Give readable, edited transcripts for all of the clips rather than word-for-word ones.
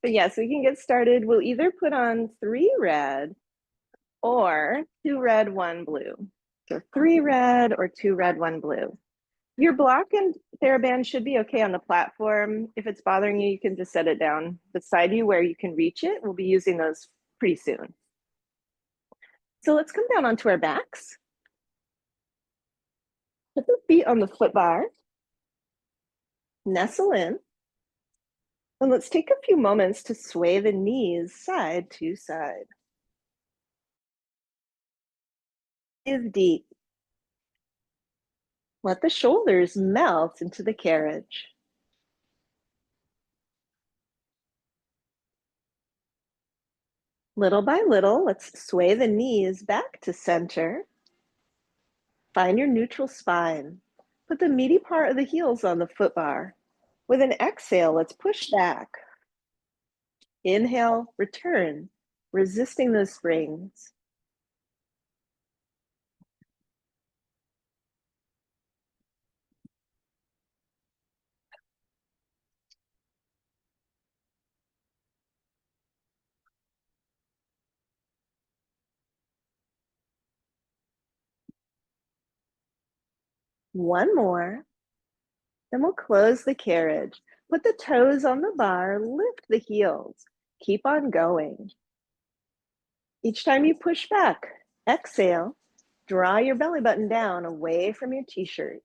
But yes, we can get started. We'll either put on 3 red or 2 red, 1 blue. So 3 red or 2 red, 1 blue. Your block and TheraBand should be okay on the platform. If it's bothering you, you can just set it down beside you where you can reach it. We'll be using those pretty soon. So let's come down onto our backs. Put the feet on the foot bar. Nestle in. And let's take a few moments to sway the knees side to side. Breathe deep. Let the shoulders melt into the carriage. Little by little, let's sway the knees back to center. Find your neutral spine. Put the meaty part of the heels on the foot bar. With an exhale, let's push back. Inhale, return, resisting those springs. One more. Then we'll close the carriage. Put the toes on the bar, lift the heels. Keep on going. Each time you push back, exhale, draw your belly button down away from your t-shirt.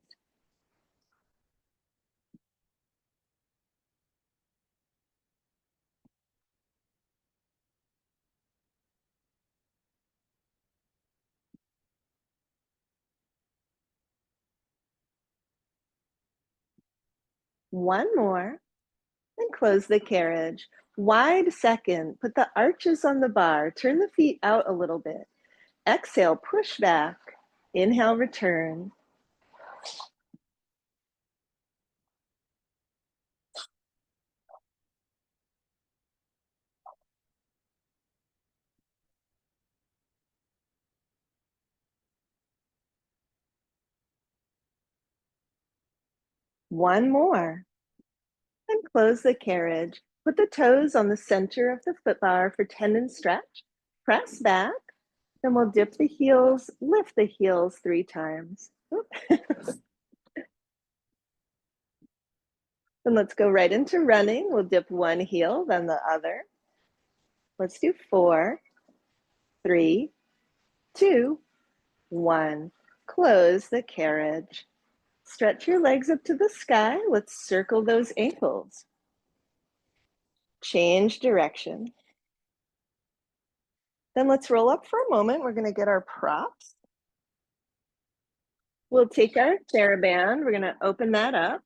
One more, then close the carriage. Wide second, put the arches on the bar, turn the feet out a little bit. Exhale, push back. Inhale, return. One more. And close the carriage. Put the toes on the center of the foot bar for tendon stretch. Press back. Then we'll dip the heels, lift the heels 3 times. Then let's go right into running. We'll dip one heel, then the other. Let's do 4, 3, 2, 1. Close the carriage. Stretch your legs up to the sky. Let's circle those ankles. Change direction. Then let's roll up for a moment. We're going to get our props. We'll take our TheraBand. We're going to open that up.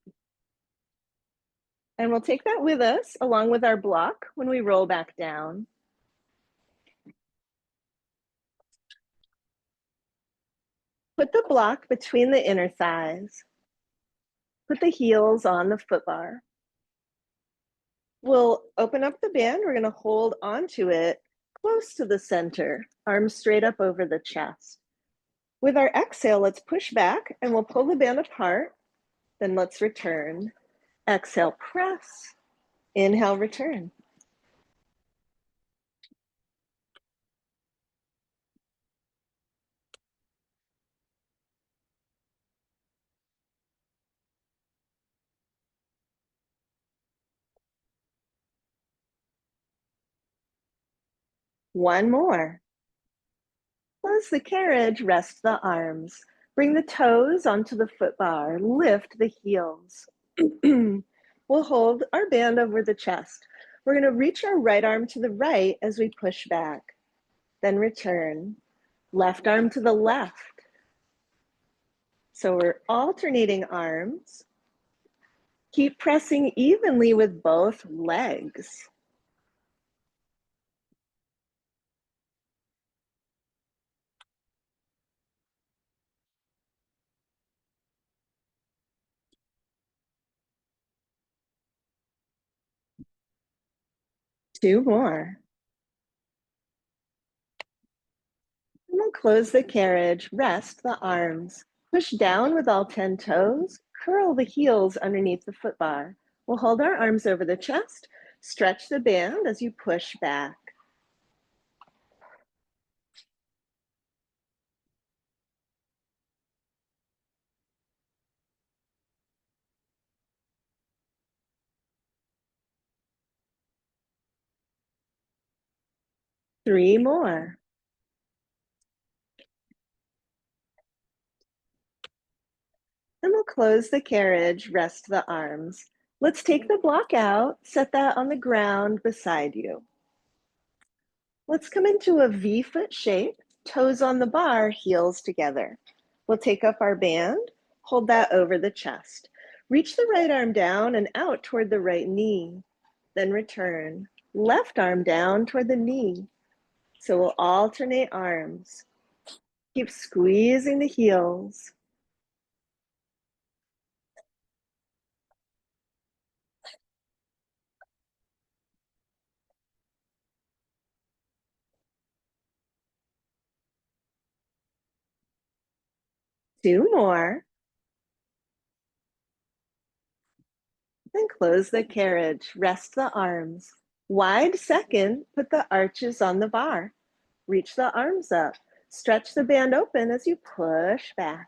And we'll take that with us along with our block when we roll back down. Put the block between the inner thighs. Put the heels on the foot bar. We'll open up the band. We're going to hold onto it close to the center, arms straight up over the chest. With our exhale, let's push back and we'll pull the band apart. Then let's return. Exhale, press. Inhale, return. One more. Close the carriage, rest the arms. Bring the toes onto the foot bar, lift the heels. We'll hold our band over the chest. We're going to reach our right arm to the right as we push back. Then return. Left arm to the left. So we're alternating arms. Keep pressing evenly with both legs. Two more. And we'll close the carriage, rest the arms. Push down with all 10 toes, curl the heels underneath the foot bar. We'll hold our arms over the chest, Stretch the band as you push back. Three more. Then we'll close the carriage, rest the arms. Let's take the block out, set that on the ground beside you. Let's come into a V-foot shape, toes on the bar, heels together. We'll take up our band, hold that over the chest. Reach the right arm down and out toward the right knee. Then return. Left arm down toward the knee. So we'll alternate arms. Keep squeezing the heels. Two more. Then close the carriage, rest the arms. Wide second, put the arches on the bar. Reach the arms up. Stretch the band open as you push back.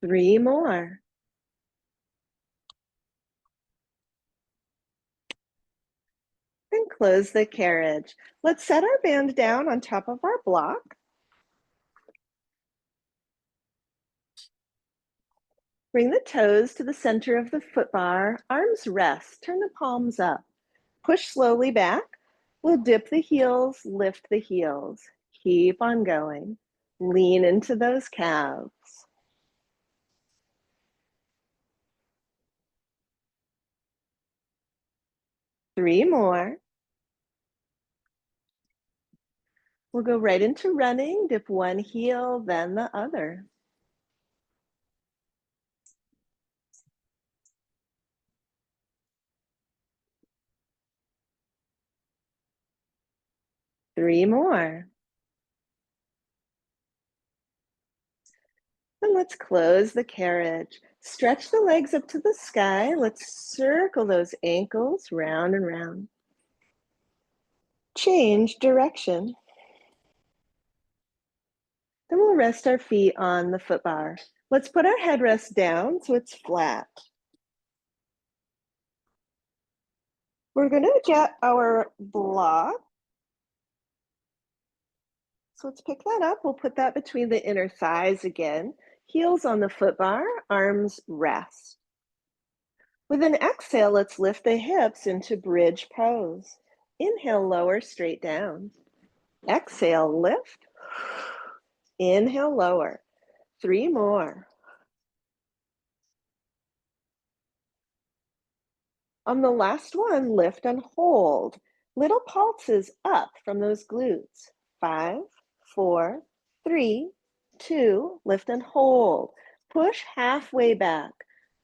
Three more. Then close the carriage. Let's set our band down on top of our block. Bring the toes to the center of the foot bar. Arms rest. Turn the palms up. Push slowly back. We'll dip the heels, lift the heels. Keep on going. Lean into those calves. Three more. We'll go right into running. Dip one heel, then the other. Three more. And let's close the carriage. Stretch the legs up to the sky. Let's circle those ankles round and round. Change direction. Then we'll rest our feet on the foot bar. Let's put our headrest down so it's flat. We're going to get our block. So let's pick that up. We'll put that between the inner thighs again. Heels on the foot bar, arms rest. With an exhale, let's lift the hips into bridge pose. Inhale, lower, straight down. Exhale, lift. Inhale, lower. Three more. On the last one, lift and hold. Little pulses up from those glutes. 5, 4, 3, 2, lift and hold. Push halfway back.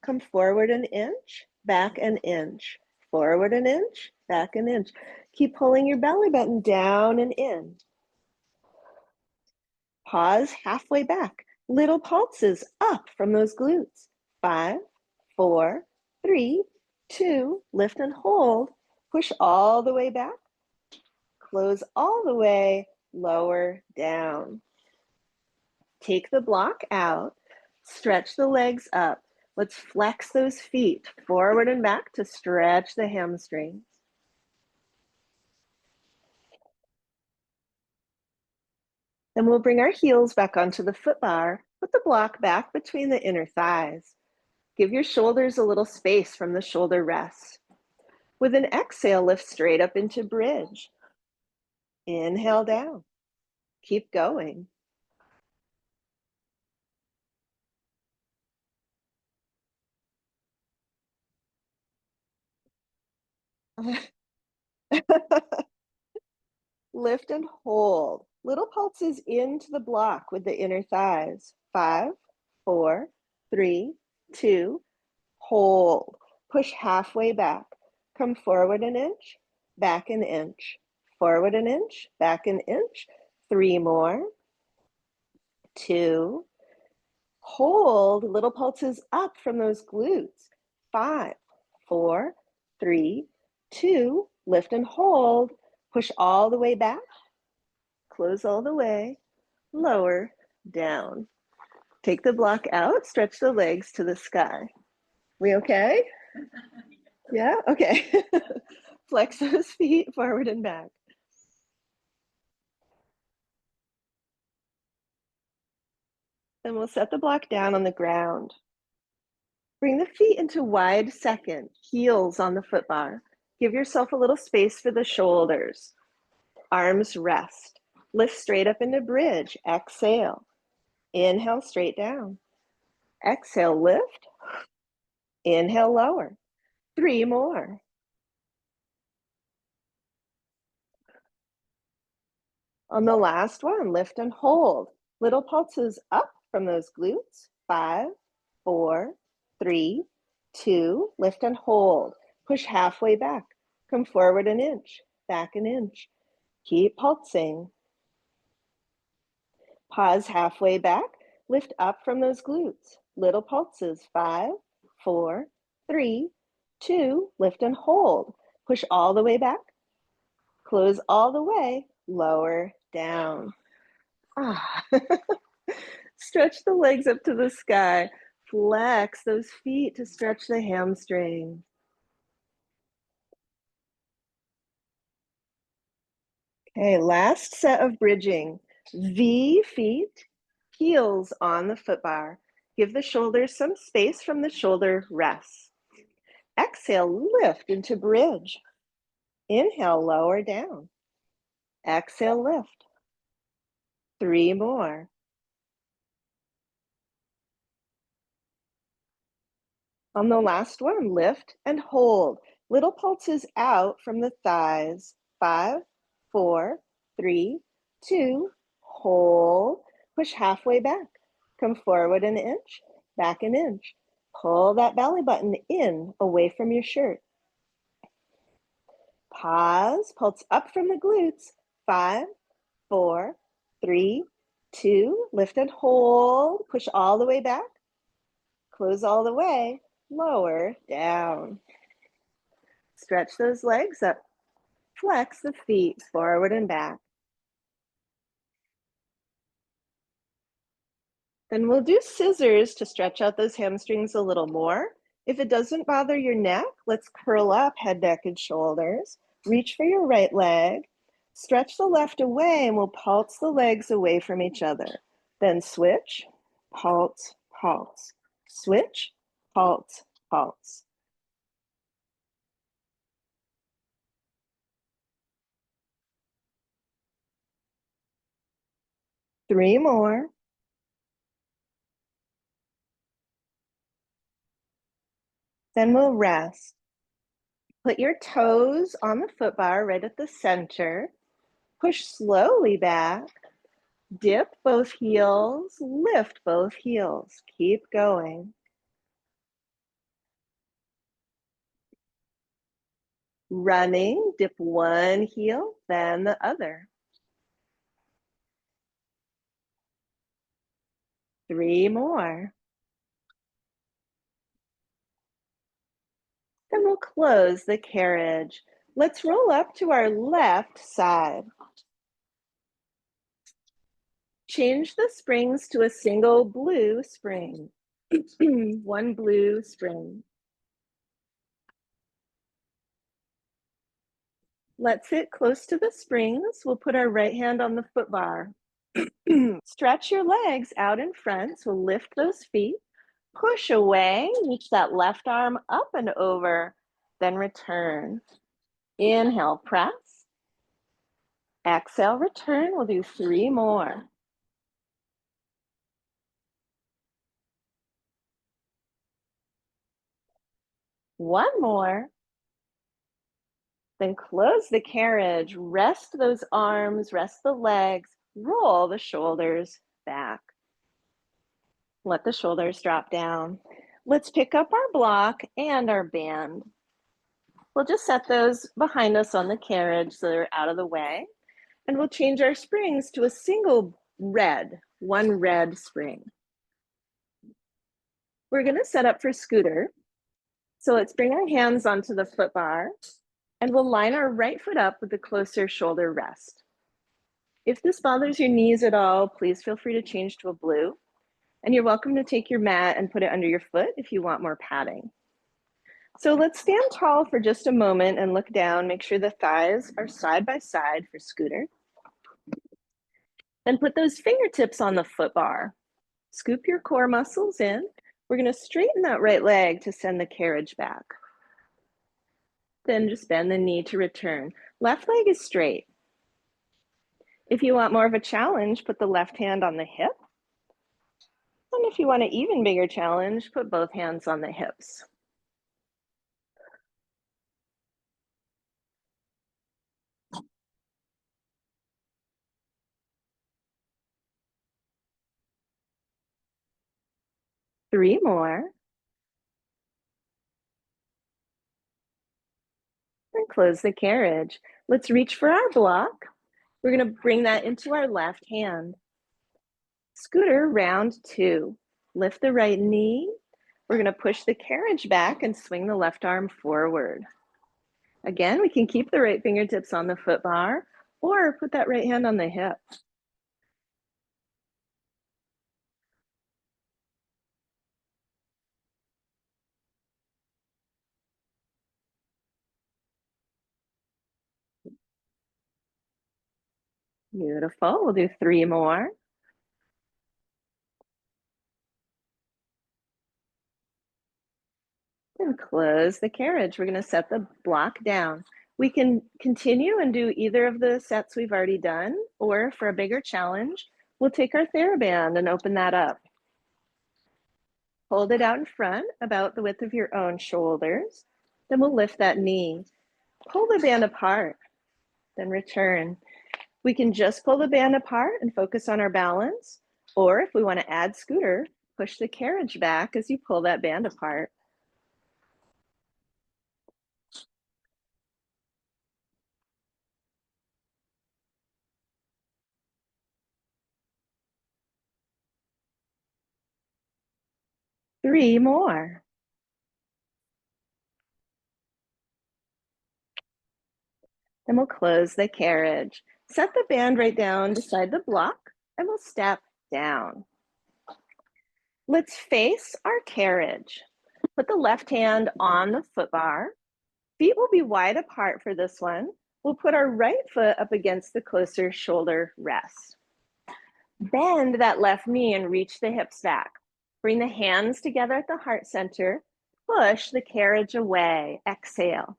Come forward an inch, back an inch. Forward an inch, back an inch. Keep pulling your belly button down and in. Pause halfway back. Little pulses up from those glutes. 5, 4, 3, 2, lift and hold. Push all the way back. Close all the way, lower down. Take the block out. Stretch the legs up. Let's flex those feet forward and back to stretch the hamstrings. Then we'll bring our heels back onto the foot bar. Put the block back between the inner thighs. Give your shoulders a little space from the shoulder rest. With an exhale, lift straight up into bridge. Inhale down. Keep going. Lift and hold. Little pulses into the block with the inner thighs. 5, 4, 3, 2, hold. Push halfway back. Come forward an inch, back an inch, forward an inch, back an inch. 3 more, 2, hold little pulses up from those glutes. 5, 4, 3, 2, lift and hold. Push all the way back, close all the way, lower, down. Take the block out, stretch the legs to the sky. We okay? Yeah, okay. Flex those feet forward and back. Then we'll set the block down on the ground. Bring the feet into wide second, heels on the foot bar. Give yourself a little space for the shoulders. Arms rest. Lift straight up into bridge. Exhale. Inhale, straight down. Exhale, lift. Inhale, lower. 3 more. On the last one, lift and hold. Little pulses up from those glutes. 5, 4, 3, 2, lift and hold. Push halfway back. Come forward an inch, back an inch. Keep pulsing. Pause halfway back. Lift up from those glutes. Little pulses. 5, 4, 3, 2, lift and hold. Push all the way back. Close all the way. Lower, down. Ah. Stretch the legs up to the sky. Flex those feet to stretch the hamstrings. Okay, last set of bridging. V feet, heels on the foot bar. Give the shoulders some space from the shoulder rests. Exhale, lift into bridge. Inhale, lower down. Exhale, lift. 3 more. On the last one, lift and hold. Little pulses out from the thighs. 5, 4, 3, 2, hold. Push halfway back. Come forward an inch, back an inch. Pull that belly button in, away from your shirt. Pause, pulse up from the glutes. 5, 4, 3, 2, lift and hold. Push all the way back. Close all the way. Lower, down. Stretch those legs up. Flex the feet forward and back. Then we'll do scissors to stretch out those hamstrings a little more. If it doesn't bother your neck, let's curl up head, neck, and shoulders. Reach for your right leg. Stretch the left away and we'll pulse the legs away from each other. Then switch, pulse, pulse. Switch, pulse, pulse. Three more. Then we'll rest. Put your toes on the foot bar right at the center. Push slowly back. Dip both heels, lift both heels. Keep going. Running, dip one heel, then the other. 3 more. Then we'll close the carriage. Let's roll up to our left side. Change the springs to a single blue spring. One blue spring. Let's sit close to the springs. We'll put our right hand on the foot bar. Stretch your legs out in front, so lift those feet. Push away, reach that left arm up and over, then return. Inhale, press. Exhale, return. We'll do 3 more. One more. Then close the carriage. Rest those arms, rest the legs, roll the shoulders back. Let the shoulders drop down. Let's pick up our block and our band. We'll just set those behind us on the carriage so they're out of the way. And we'll change our springs to a single red, one red spring. We're gonna set up for scooter. So let's bring our hands onto the foot bar and we'll line our right foot up with the closer shoulder rest. If this bothers your knees at all, please feel free to change to a blue. And you're welcome to take your mat and put it under your foot if you want more padding. So let's stand tall for just a moment and look down. Make sure the thighs are side by side for scooter. Then put those fingertips on the foot bar. Scoop your core muscles in. We're going to straighten that right leg to send the carriage back. Then just bend the knee to return. Left leg is straight. If you want more of a challenge, put the left hand on the hip. And if you want an even bigger challenge, put both hands on the hips. Three more. And close the carriage. Let's reach for our block. We're going to bring that into our left hand. Scooter round two. Lift the right knee. We're going to push the carriage back and swing the left arm forward. Again, we can keep the right fingertips on the foot bar or put that right hand on the hip. Beautiful. We'll do three more. And close the carriage. We're going to set the block down. We can continue and do either of the sets we've already done, or for a bigger challenge, we'll take our TheraBand and open that up. Hold it out in front, about the width of your own shoulders. Then we'll lift that knee. Pull the band apart, then return. We can just pull the band apart and focus on our balance, or if we want to add scooter, push the carriage back as you pull that band apart. Three more. Then we'll close the carriage. Set the band right down beside the block and we'll step down. Let's face our carriage. Put the left hand on the foot bar. Feet will be wide apart for this one. We'll put our right foot up against the closer shoulder rest. Bend that left knee and reach the hips back. Bring the hands together at the heart center. Push the carriage away. Exhale.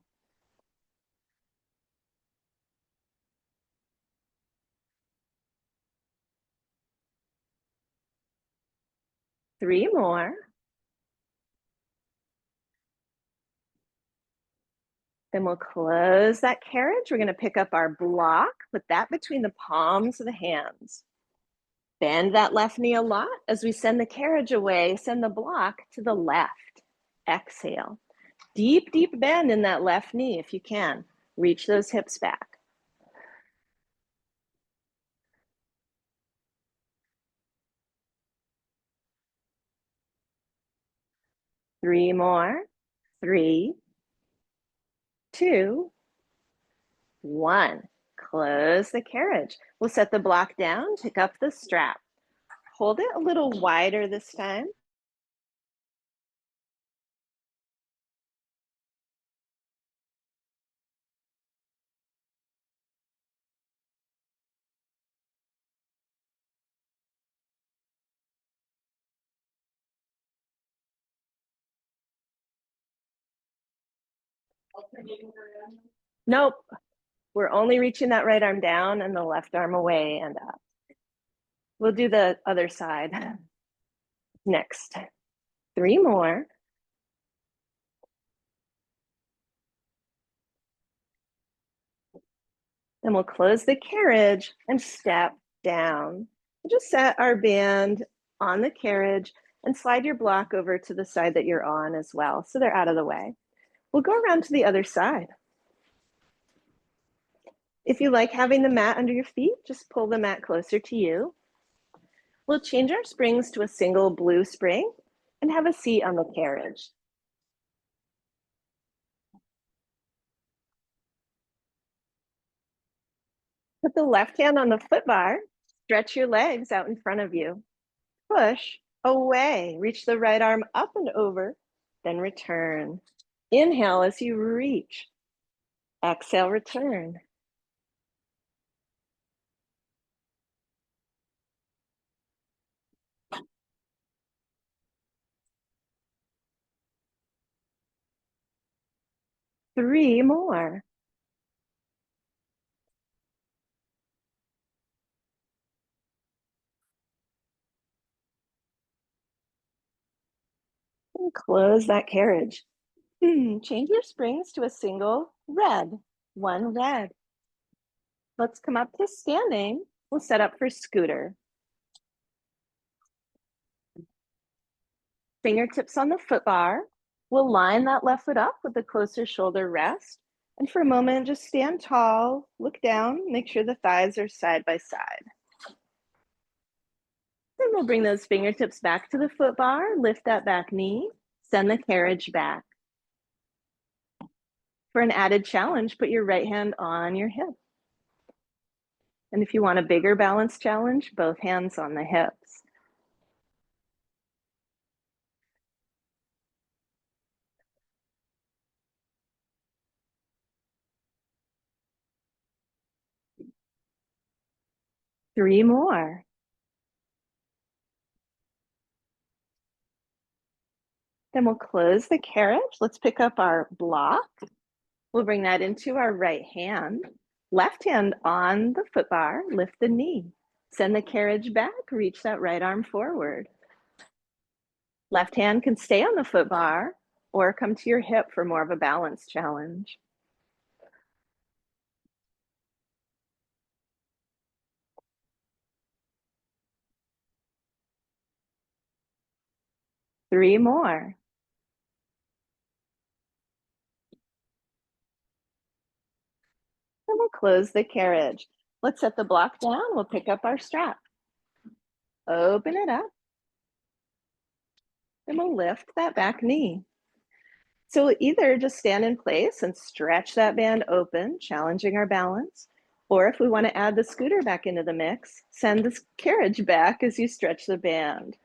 Three more. Then we'll close that carriage. We're going to pick up our block, put that between the palms of the hands. Bend that left knee a lot as we send the carriage away. Send the block to the left. Exhale. Deep, deep bend in that left knee if you can. Reach those hips back. Three more. 3, 2, 1. Close the carriage. We'll set the block down, pick up the strap. Hold it a little wider this time. Nope. We're only reaching that right arm down and the left arm away and up. We'll do the other side next. 3 more. Then we'll close the carriage and step down. We'll just set our band on the carriage and slide your block over to the side that you're on as well, so they're out of the way. We'll go around to the other side. If you like having the mat under your feet, just pull the mat closer to you. We'll change our springs to a single blue spring and have a seat on the carriage. Put the left hand on the foot bar, stretch your legs out in front of you. Push away, reach the right arm up and over, then return. Inhale as you reach. Exhale, return. Three more. And close that carriage. Change your springs to a single red, one red. Let's come up to standing. We'll set up for scooter. Fingertips on the foot bar. We'll line that left foot up with the closer shoulder rest. And for a moment, just stand tall, look down, make sure the thighs are side by side. Then we'll bring those fingertips back to the foot bar, lift that back knee, send the carriage back. For an added challenge, put your right hand on your hip. And if you want a bigger balance challenge, both hands on the hips. Three more. Then we'll close the carriage. Let's pick up our block. We'll bring that into our right hand. Left hand on the foot bar, lift the knee. Send the carriage back, reach that right arm forward. Left hand can stay on the foot bar or come to your hip for more of a balance challenge. Three more. Then we'll close the carriage. Let's set the block down. We'll pick up our strap. Open it up. Then we'll lift that back knee. So we'll either just stand in place and stretch that band open, challenging our balance, or if we want to add the scooter back into the mix, send this carriage back as you stretch the band.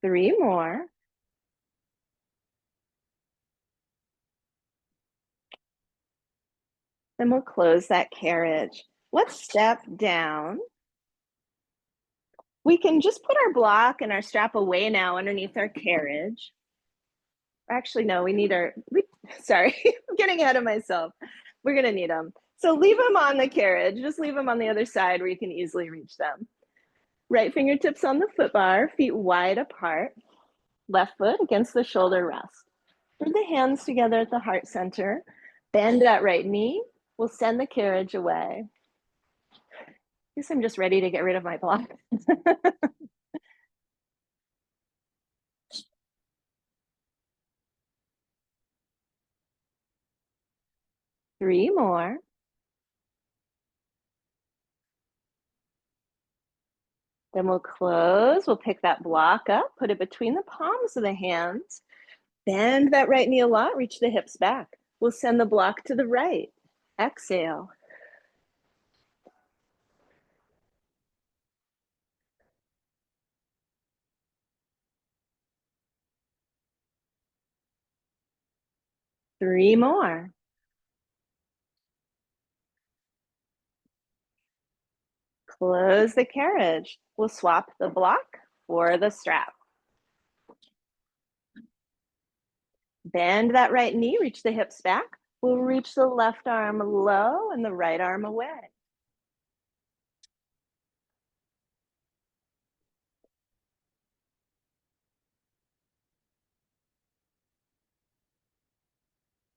Three more. Then we'll close that carriage. Let's step down. We can just put our block and our strap away now underneath our carriage. Actually, no, sorry, I'm getting ahead of myself. We're gonna need them. So leave them on the carriage, just leave them on the other side where you can easily reach them. Right fingertips on the foot bar, feet wide apart, left foot against the shoulder rest. Bring the hands together at the heart center, bend that right knee, we'll send the carriage away. I guess I'm just ready to get rid of my block. Three more. Then we'll close, we'll pick that block up, put it between the palms of the hands, bend that right knee a lot, reach the hips back. We'll send the block to the right. Exhale. Three more. Close the carriage. We'll swap the block for the strap. Bend that right knee, reach the hips back. We'll reach the left arm low and the right arm away.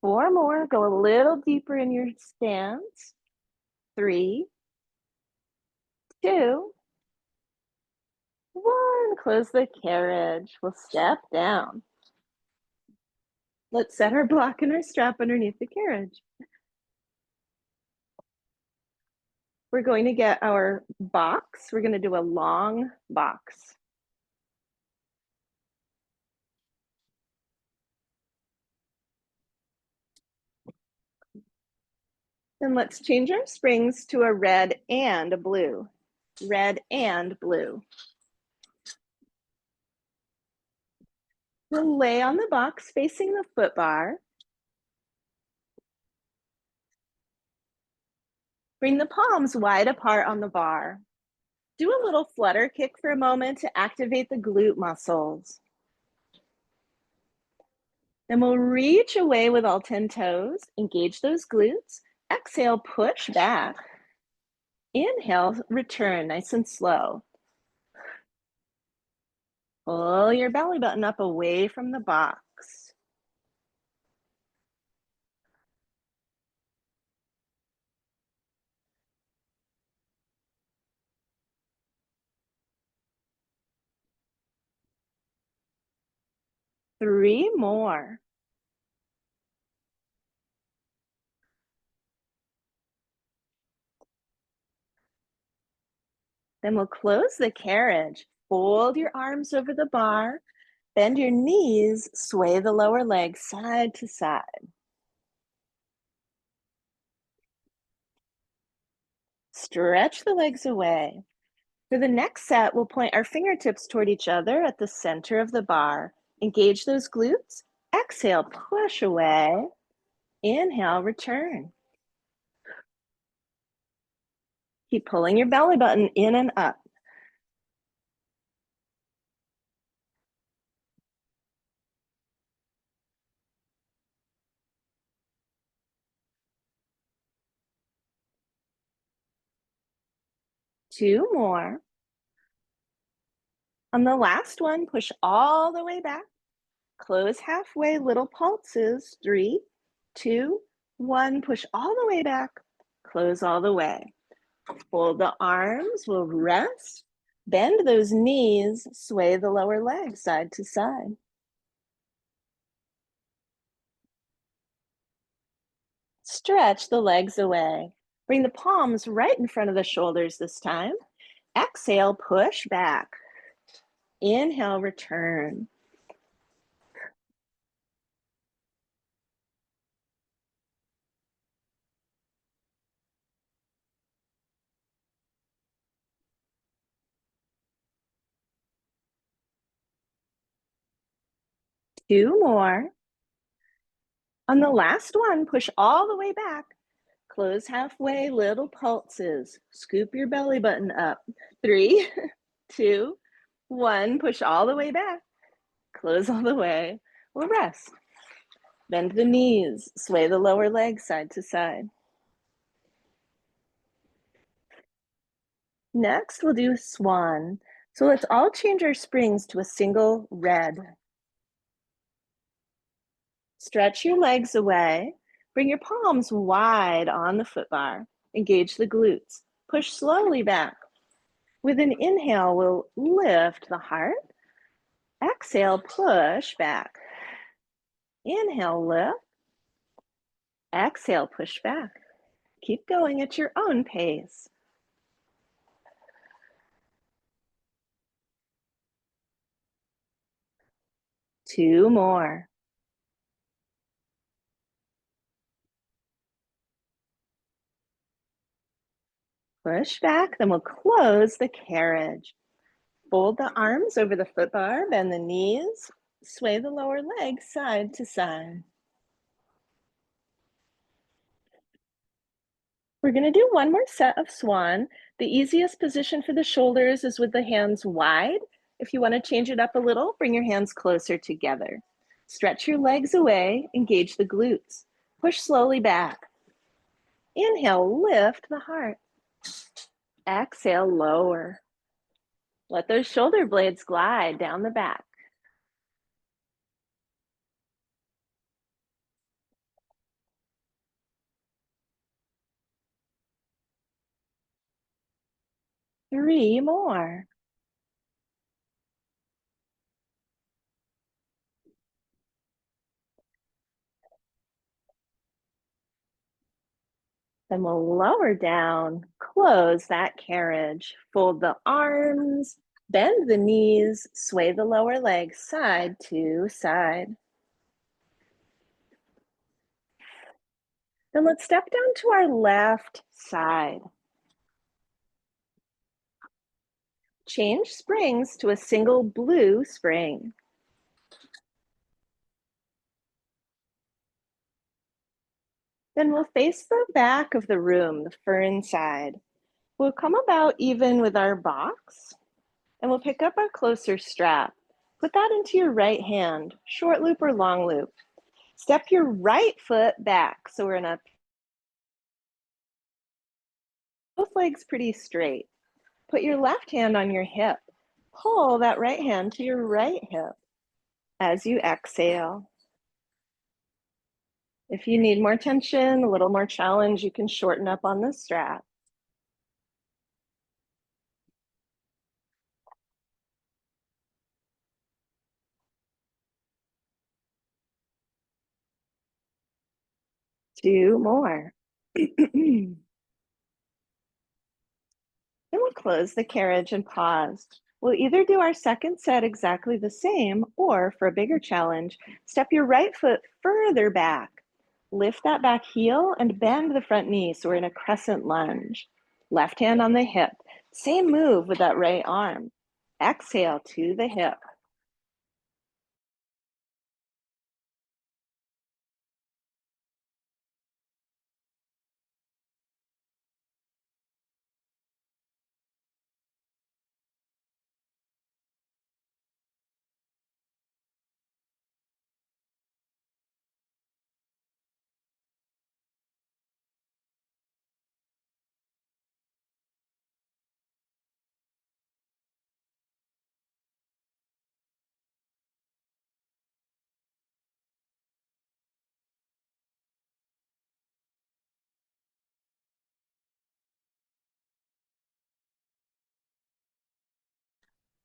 4 more. Go a little deeper in your stance. 3, 2, 1. Close the carriage. We'll step down. Let's set our block and our strap underneath the carriage. We're going to get our box. We're going to do a long box. Then let's change our springs to a red and a blue. Red and blue. We'll lay on the box facing the foot bar. Bring the palms wide apart on the bar. Do a little flutter kick for a moment to activate the glute muscles. Then we'll reach away with all 10 toes, engage those glutes. Exhale, push back. Inhale, return nice and slow. Pull your belly button up away from the box. Three more. Then we'll close the carriage. Fold your arms over the bar. Bend your knees, sway the lower leg side to side. Stretch the legs away. For the next set, we'll point our fingertips toward each other at the center of the bar. Engage those glutes. Exhale, push away. Inhale, return. Keep pulling your belly button in and up. Two more. On the last one, push all the way back. Close halfway, little pulses. 3, 2, 1. Push all the way back. Close all the way. Fold the arms, we'll rest. Bend those knees, sway the lower leg side to side. Stretch the legs away. Bring the palms right in front of the shoulders this time. Exhale, push back. Inhale, return. Two more. On the last one, push all the way back. Close halfway, little pulses. Scoop your belly button up. 3, 2, 1. Push all the way back. Close all the way. We'll rest. Bend the knees. Sway the lower leg side to side. Next, we'll do swan. So let's all change our springs to a single red. Stretch your legs away. Bring your palms wide on the foot bar. Engage the glutes. Push slowly back. With an inhale, we'll lift the heart. Exhale, push back. Inhale, lift. Exhale, push back. Keep going at your own pace. Two more. Push back, then we'll close the carriage. Fold the arms over the foot bar, bend the knees, sway the lower leg side to side. We're going to do one more set of swan. The easiest position for the shoulders is with the hands wide. If you want to change it up a little, bring your hands closer together. Stretch your legs away, engage the glutes. Push slowly back. Inhale, lift the heart. Exhale, lower. Let those shoulder blades glide down the back. 3 more. Then we'll lower down, close that carriage, fold the arms, bend the knees, sway the lower leg side to side. Then let's step down to our left side. Change springs to a single blue spring. Then we'll face the back of the room, the fern side. We'll come about even with our box, and we'll pick up our closer strap. Put that into your right hand, short loop or long loop. Step your right foot back, so we're in a both legs pretty straight. Put your left hand on your hip. Pull that right hand to your right hip as you exhale. If you need more tension, a little more challenge, you can shorten up on the strap. Two more. Then we'll close the carriage and pause. We'll either do our second set exactly the same, or for a bigger challenge, step your right foot further back. Lift that back heel and bend the front knee so we're in a crescent lunge. Left hand on the hip. Same move with that right arm. Exhale to the hip.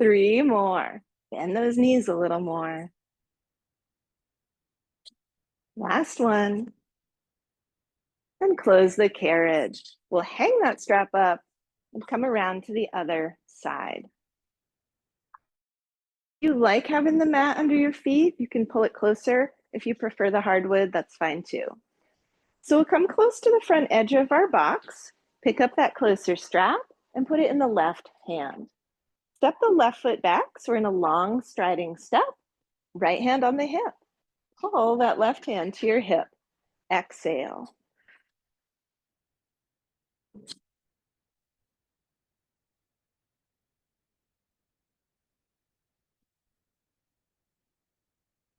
Three more. Bend those knees a little more. Last one. And close the carriage. We'll hang that strap up and come around to the other side. If you like having the mat under your feet, you can pull it closer. If you prefer the hardwood, that's fine too. So we'll come close to the front edge of our box, pick up that closer strap, and put it in the left hand. Step the left foot back, so we're in a long striding step. Right hand on the hip. Pull that left hand to your hip. Exhale.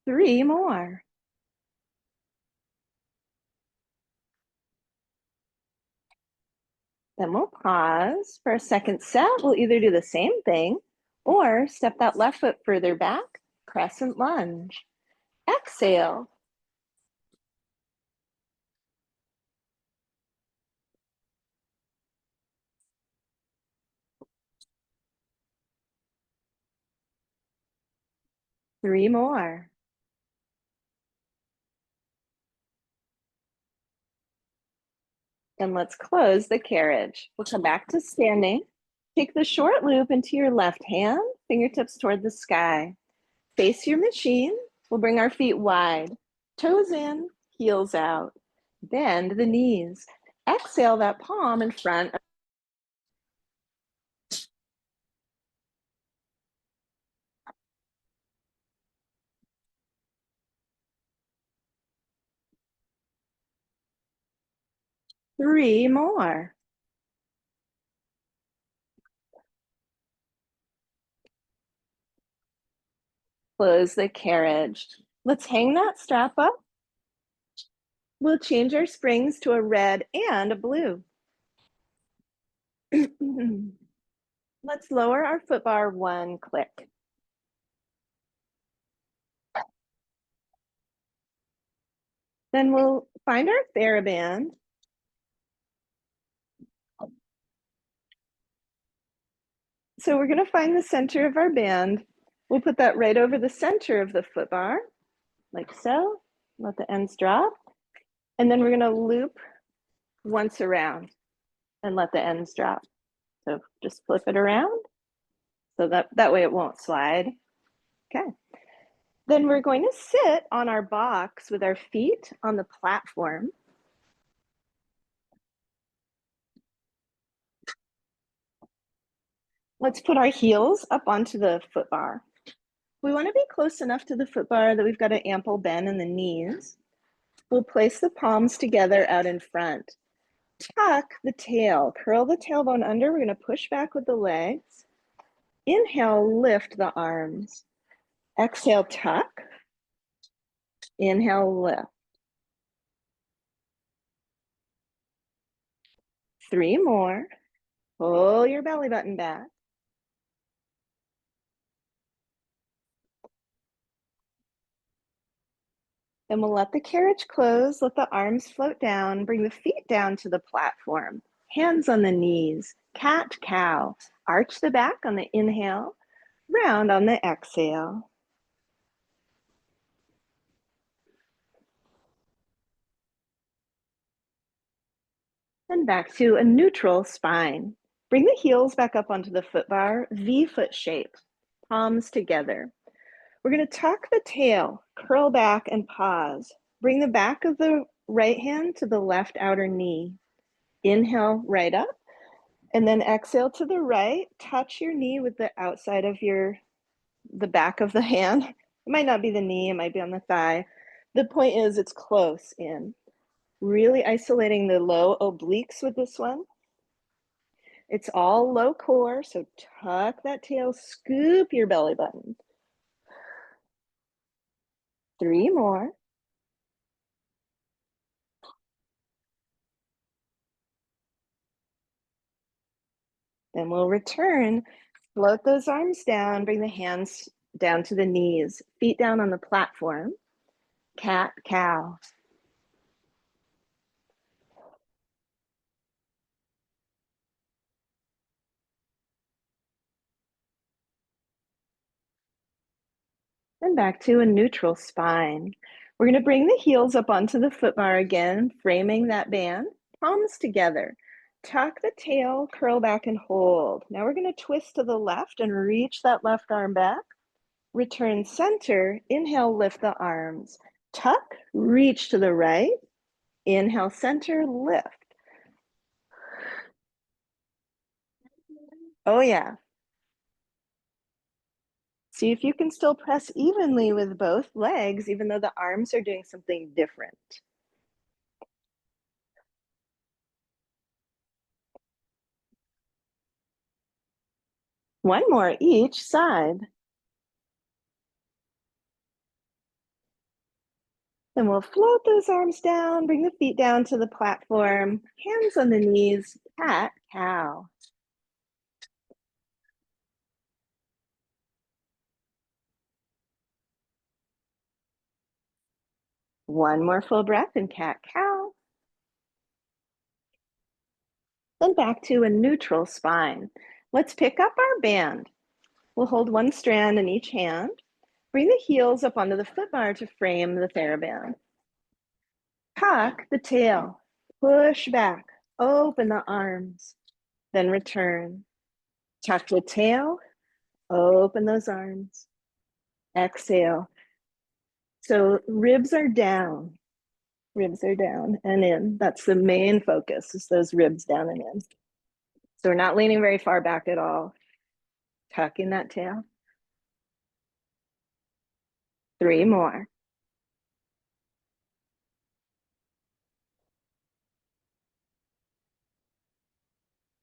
Three more. Then we'll pause for a second set. We'll either do the same thing or step that left foot further back, crescent lunge. Exhale. Three more. And let's close the carriage. We'll come back to standing. Take the short loop into your left hand, fingertips toward the sky. Face your machine. We'll bring our feet wide, toes in, heels out. Bend the knees. Exhale that palm in front. Three more. Close the carriage. Let's hang that strap up. We'll change our springs to a red and a blue. Let's lower our foot bar one click. Then we'll find our TheraBand. So we're gonna find the center of our band. We'll put that right over the center of the foot bar, like so. Let the ends drop. And then we're gonna loop once around and let the ends drop. So just flip it around so that way it won't slide. Okay. Then we're going to sit on our box with our feet on the platform. Let's put our heels up onto the foot bar. We want to be close enough to the foot bar that we've got an ample bend in the knees. We'll place the palms together out in front. Tuck the tail, curl the tailbone under. We're going to push back with the legs. Inhale, lift the arms. Exhale, tuck. Inhale, lift. 3 more. Pull your belly button back. Then we'll let the carriage close, let the arms float down, bring the feet down to the platform, hands on the knees, cat, cow, arch the back on the inhale, round on the exhale. And back to a neutral spine. Bring the heels back up onto the foot bar, V-foot shape, palms together. We're going to tuck the tail, curl back and pause. Bring the back of the right hand to the left outer knee. Inhale, right up. And then exhale to the right. Touch your knee with the outside of the back of the hand. It might not be the knee, it might be on the thigh. The point is it's close in. Really isolating the low obliques with this one. It's all low core, so tuck that tail, scoop your belly button. 3 more. Then we'll return, float those arms down, bring the hands down to the knees, feet down on the platform, cat, cow. And back to a neutral spine. We're going to bring the heels up onto the foot bar again, framing that band, palms together. Tuck the tail, curl back and hold. Now we're going to twist to the left and reach that left arm back. Return center, inhale, lift the arms. Tuck, reach to the right. Inhale, center, lift. Oh yeah. See if you can still press evenly with both legs, even though the arms are doing something different. One more each side. Then we'll float those arms down, bring the feet down to the platform, hands on the knees, cat, cow. One more full breath in cat, cow. Then back to a neutral spine. Let's pick up our band. We'll hold one strand in each hand. Bring the heels up onto the foot bar to frame the TheraBand. Tuck the tail, push back, open the arms, then return. Tuck the tail, open those arms, exhale. So ribs are down and in. That's the main focus, is those ribs down and in. So we're not leaning very far back at all. Tucking that tail. 3 more.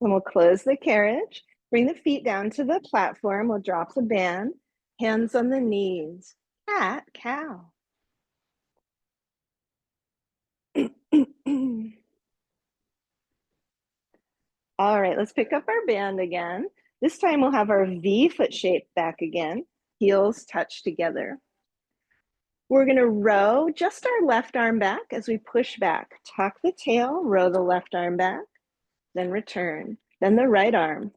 And we'll close the carriage, bring the feet down to the platform. We'll drop the band, hands on the knees, cat, cow. All right, let's pick up our band again. This time we'll have our V foot shape back again, heels touch together. We're gonna row just our left arm back as we push back. Tuck the tail, row the left arm back, then return. Then the right arm.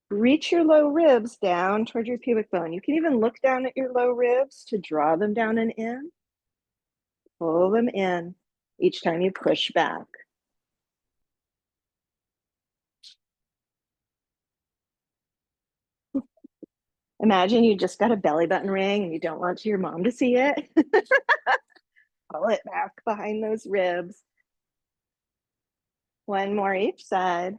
Reach your low ribs down toward your pubic bone. You can even look down at your low ribs to draw them down and in. Pull them in each time you push back. Imagine you just got a belly button ring and you don't want your mom to see it. Pull it back behind those ribs. One more each side.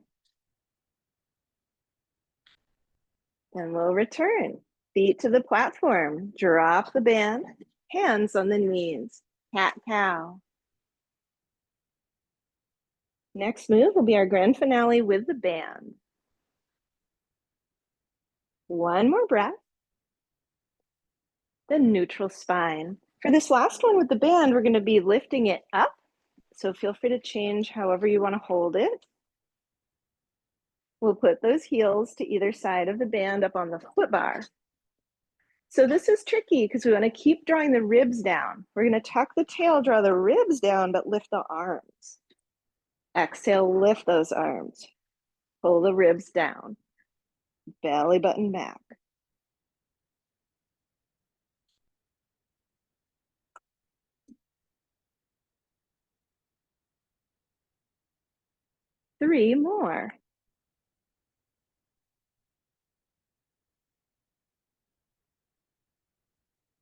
And we'll return. Feet to the platform. Drop the band. Hands on the knees. Cat-cow. Next move will be our grand finale with the band. One more breath. The neutral spine. For this last one with the band, we're going to be lifting it up. So feel free to change however you want to hold it. We'll put those heels to either side of the band up on the foot bar. So this is tricky because we want to keep drawing the ribs down. We're going to tuck the tail, draw the ribs down, but lift the arms. Exhale, lift those arms. Pull the ribs down. Belly button back. Three more.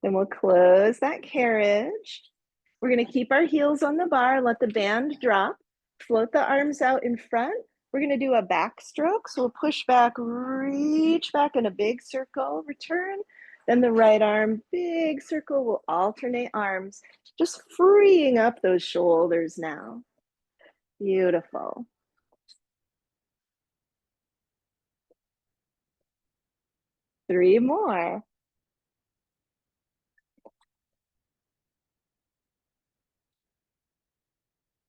Then we'll close that carriage. We're going to keep our heels on the bar, let the band drop, float the arms out in front. We're going to do a back stroke. So we'll push back, reach back in a big circle, return. Then the right arm, big circle, we'll alternate arms, just freeing up those shoulders now. Beautiful. Three more.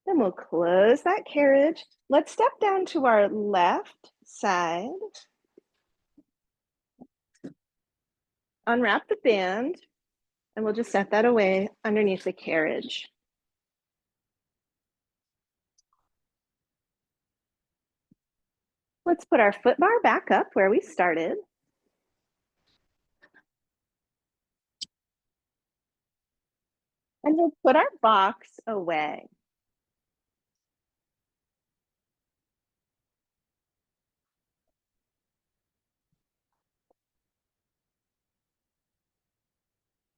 Then we'll close that carriage. Let's step down to our left side. Unwrap the band, and we'll just set that away underneath the carriage. Let's put our foot bar back up where we started. And we'll put our box away.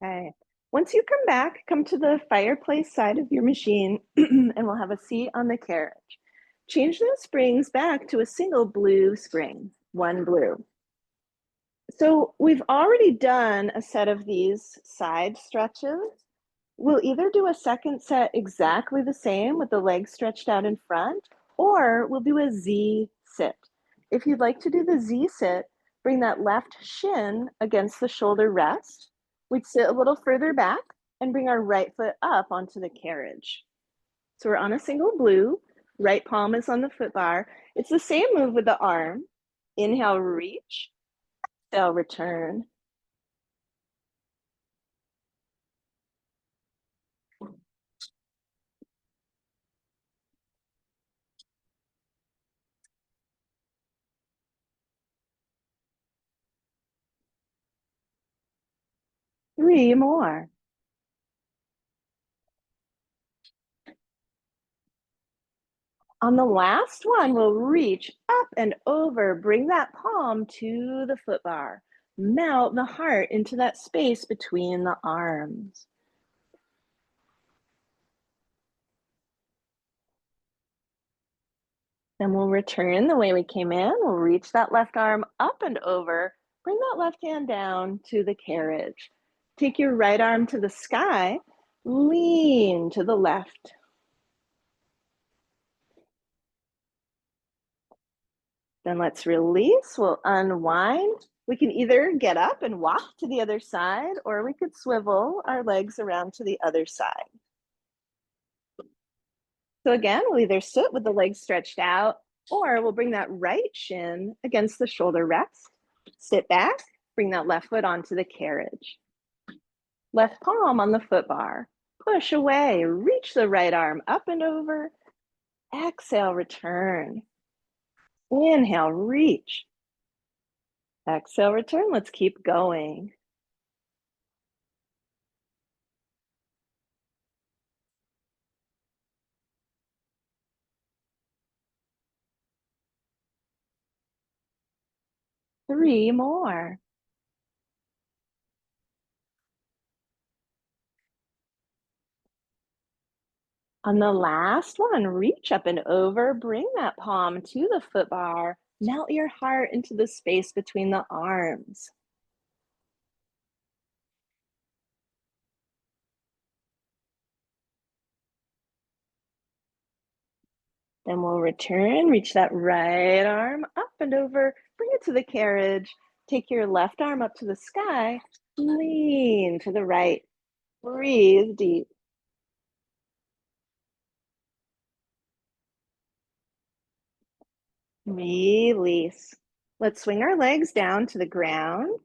Okay. Once you come back, come to the fireplace side of your machine and we'll have a seat on the carriage. Change those springs back to a single blue spring, one blue. So we've already done a set of these side stretches. We'll either do a second set exactly the same with the legs stretched out in front, or we'll do a Z sit. If you'd like to do the Z sit, bring that left shin against the shoulder rest. We'd sit a little further back and bring our right foot up onto the carriage. So we're on a single blue, right palm is on the foot bar. It's the same move with the arm. Inhale, reach, exhale, return. Three more. On the last one, we'll reach up and over, bring that palm to the foot bar. Melt the heart into that space between the arms. Then we'll return the way we came in. We'll reach that left arm up and over, bring that left hand down to the carriage. Take your right arm to the sky, lean to the left. Then let's release, we'll unwind. We can either get up and walk to the other side, or we could swivel our legs around to the other side. So again, we'll either sit with the legs stretched out, or we'll bring that right shin against the shoulder rest. Sit back, bring that left foot onto the carriage. Left palm on the foot bar. Push away, reach the right arm up and over. Exhale, return. Inhale, reach. Exhale, return. Let's keep going. Three more. On the last one, reach up and over, bring that palm to the foot bar, melt your heart into the space between the arms. Then we'll return, reach that right arm up and over, bring it to the carriage, take your left arm up to the sky, lean to the right, breathe deep. Release. Let's swing our legs down to the ground.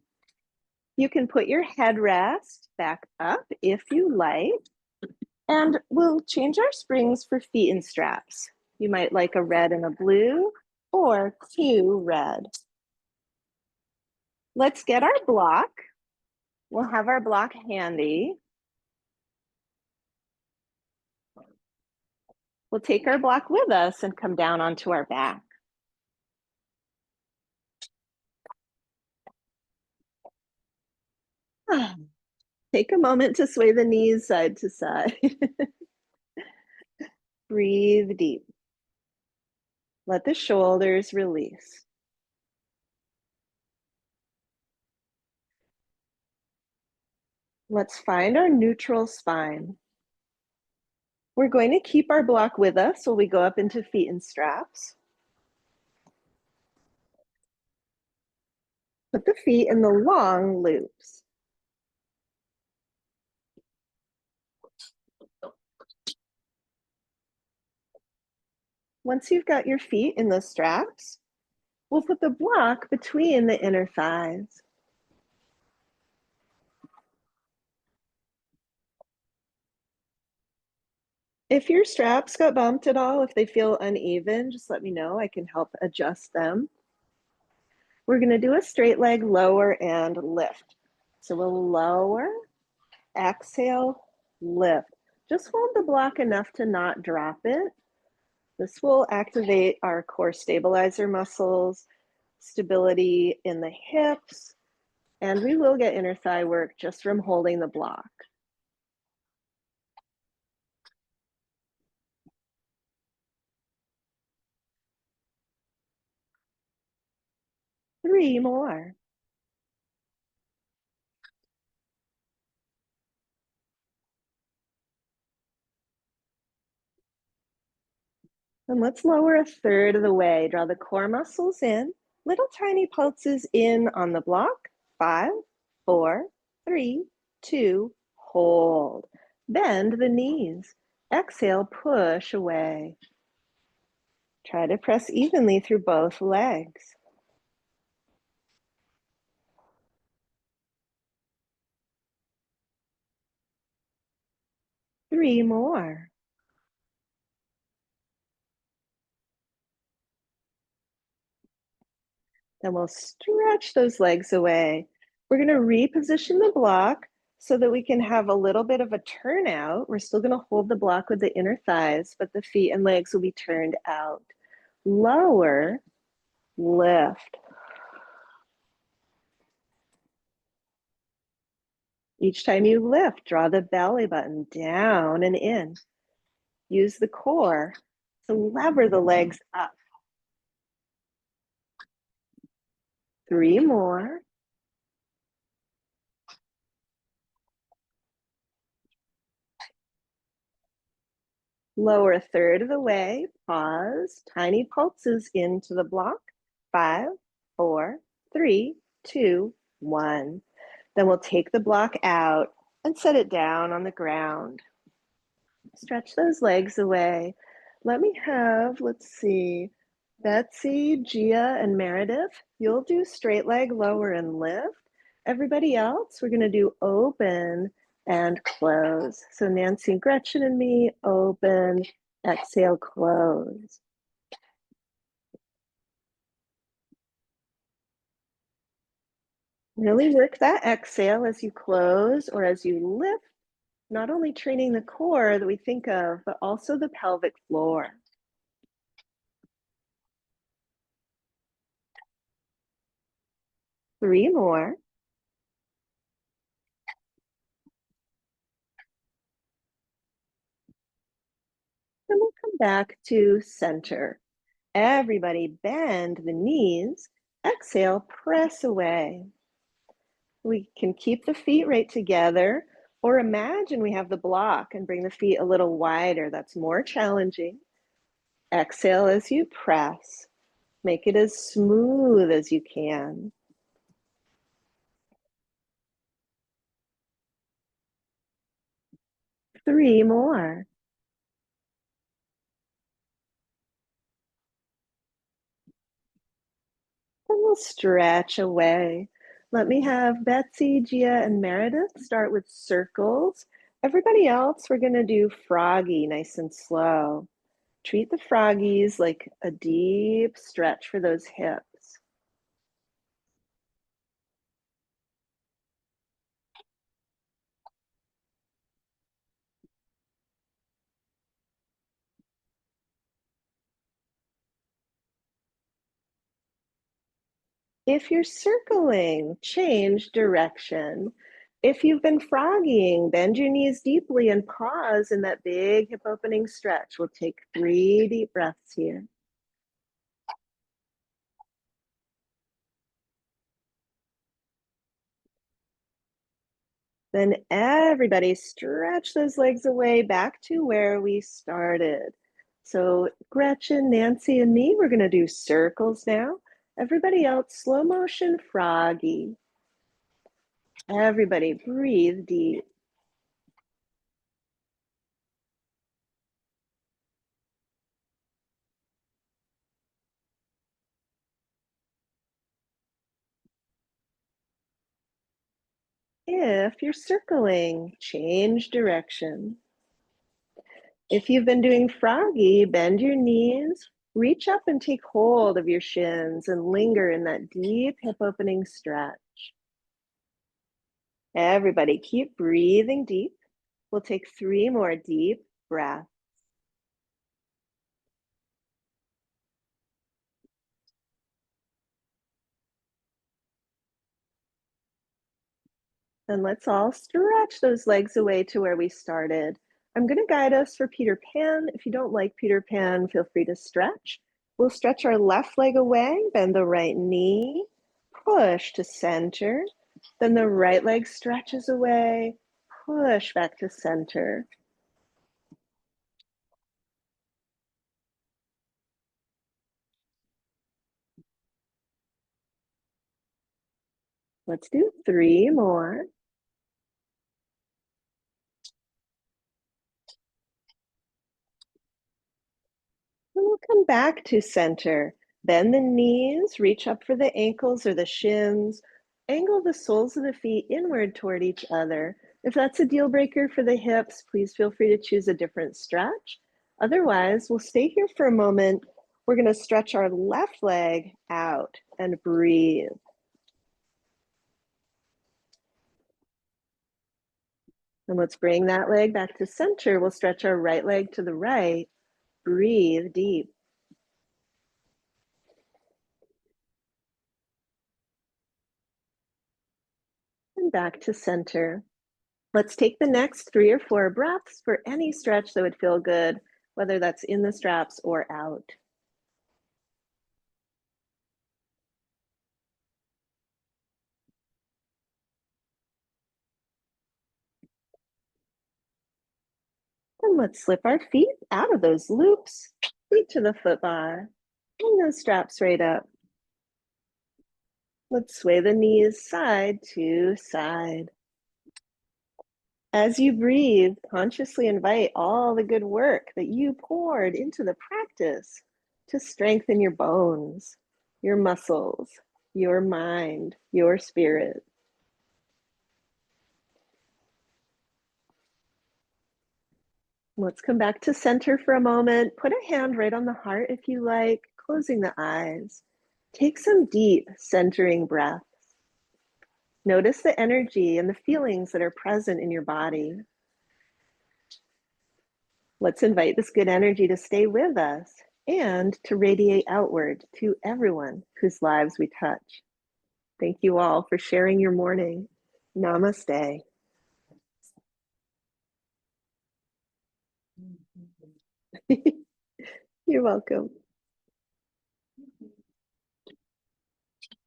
You can put your headrest back up if you like, and we'll change our springs for feet and straps. You might like a red and a blue, or two red. Let's get our block. We'll have our block handy. We'll take our block with us and come down onto our back. Take a moment to sway the knees side to side. Breathe deep. Let the shoulders release. Let's find our neutral spine. We're going to keep our block with us while we go up into feet and straps. Put the feet in the long loops. Once you've got your feet in the straps, we'll put the block between the inner thighs. If your straps got bumped at all, if they feel uneven, just let me know. I can help adjust them. We're going to do a straight leg lower and lift. So we'll lower, exhale, lift. Just hold the block enough to not drop it. This will activate our core stabilizer muscles, stability in the hips, and we will get inner thigh work just from holding the block. Three more. And let's lower a third of the way. Draw the core muscles in, little tiny pulses in on the block. 5, 4, 3, 2, hold. Bend the knees. Exhale, push away. Try to press evenly through both legs. Three more. Then we'll stretch those legs away. We're going to reposition the block so that we can have a little bit of a turnout. We're still going to hold the block with the inner thighs, but the feet and legs will be turned out. Lower, lift. Each time you lift, draw the belly button down and in. Use the core to lever the legs up. Three more. Lower a third of the way, pause, tiny pulses into the block. 5, 4, 3, 2, 1. Then we'll take the block out and set it down on the ground. Stretch those legs away. Let me have, let's see, Betsy, Gia, and Meredith. You'll do straight leg, lower, and lift. Everybody else, we're going to do open and close. So Nancy, Gretchen, and me, open, exhale, close. Really work that exhale as you close or as you lift, not only training the core that we think of, but also the pelvic floor. 3 more. Then we'll come back to center. Everybody bend the knees. Exhale, press away. We can keep the feet right together, or imagine we have the block and bring the feet a little wider. That's more challenging. Exhale as you press. Make it as smooth as you can. 3 more. And we'll stretch away. Let me have Betsy, Gia, and Meredith start with circles. Everybody else, we're going to do froggy, nice and slow. Treat the froggies like a deep stretch for those hips. If you're circling, change direction. If you've been froggying, bend your knees deeply and pause in that big hip opening stretch. We'll take 3 deep breaths here. Then everybody stretch those legs away back to where we started. So Gretchen, Nancy, and me, we're gonna do circles now. Everybody else, slow motion froggy. Everybody breathe deep. If you're circling, change direction. If you've been doing froggy, bend your knees, reach up and take hold of your shins and linger in that deep hip opening stretch. Everybody keep breathing deep. We'll take 3 more deep breaths. And let's all stretch those legs away to where we started. I'm going to guide us for Peter Pan. If you don't like Peter Pan, feel free to stretch. We'll stretch our left leg away, bend the right knee, push to center. Then the right leg stretches away, push back to center. Let's do 3 more. And we'll come back to center. Bend the knees, reach up for the ankles or the shins. Angle the soles of the feet inward toward each other. If that's a deal breaker for the hips, please feel free to choose a different stretch. Otherwise, we'll stay here for a moment. We're going to stretch our left leg out and breathe. And let's bring that leg back to center. We'll stretch our right leg to the right. Breathe deep. And back to center. Let's take the next 3 or 4 breaths for any stretch that would feel good, whether that's in the straps or out. And let's slip our feet out of those loops, feet to the foot bar. Bring those straps right up. Let's sway the knees side to side. As you breathe, consciously invite all the good work that you poured into the practice to strengthen your bones, your muscles, your mind, your spirit. Let's come back to center for a moment. Put a hand right on the heart if you like, closing the eyes. Take some deep centering breaths. Notice the energy and the feelings that are present in your body. Let's invite this good energy to stay with us and to radiate outward to everyone whose lives we touch. Thank you all for sharing your morning. Namaste. You're welcome.